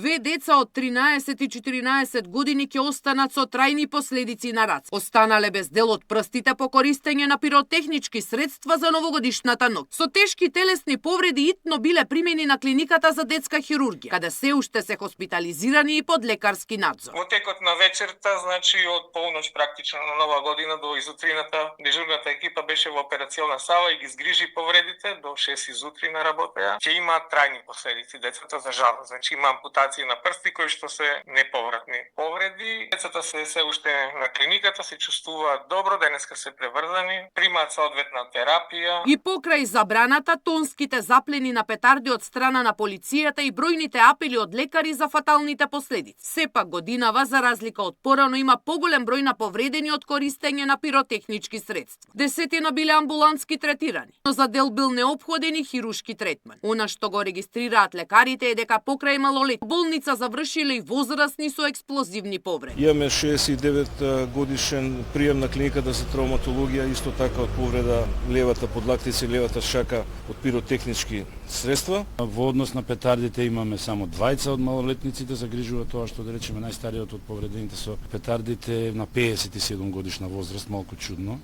Две деца од 13 и 14 години ќе останат со трајни последици на рац. Останале без дел од прстите по користење на пиротехнички средства за новогодишната ноќ. Со тешки телесни повреди итно биле примени на клиниката за детска хирургија, каде се уште се хоспитализирани и под лекарски надзор. Во текот на вечерта, значи од полноќ практично на Нова година до изутрината, дежурната екипа беше во операциона сала и ги згрижи повредите до 6 изутрина работеа. Ќе има трајни последици децата за жал. Значи има ампутации на прсти кои што се неповратни повреди. Децата се уште на клиниката, се чувствуваат добро, денеска се преврзани, примаат соодветна терапија. И покрај забраната, тонските заплени на петарди од страна на полицијата и бројните апели од лекари за фаталните последици. Сепак годинава, за разлика од порано, има поголем број на повредени од користење на пиротехнички средства. Десетина биле амбулантски третирани, но за дел бил неопходен и хирушки третман. Она што го регистрираат лекарите е дека покрај малолетни болница завршиле и возрастни со експлозивни повреди. Имаме 69 годишен прием на клиниката за травматологија, исто така од повреда левата подлактица и левата шака од пиротехнички средства. Во однос на петардите имаме само двајца од малолетниците, загрижува тоа што да речеме најстариот од повредените со петардите на 57 годишна возраст, малку чудно.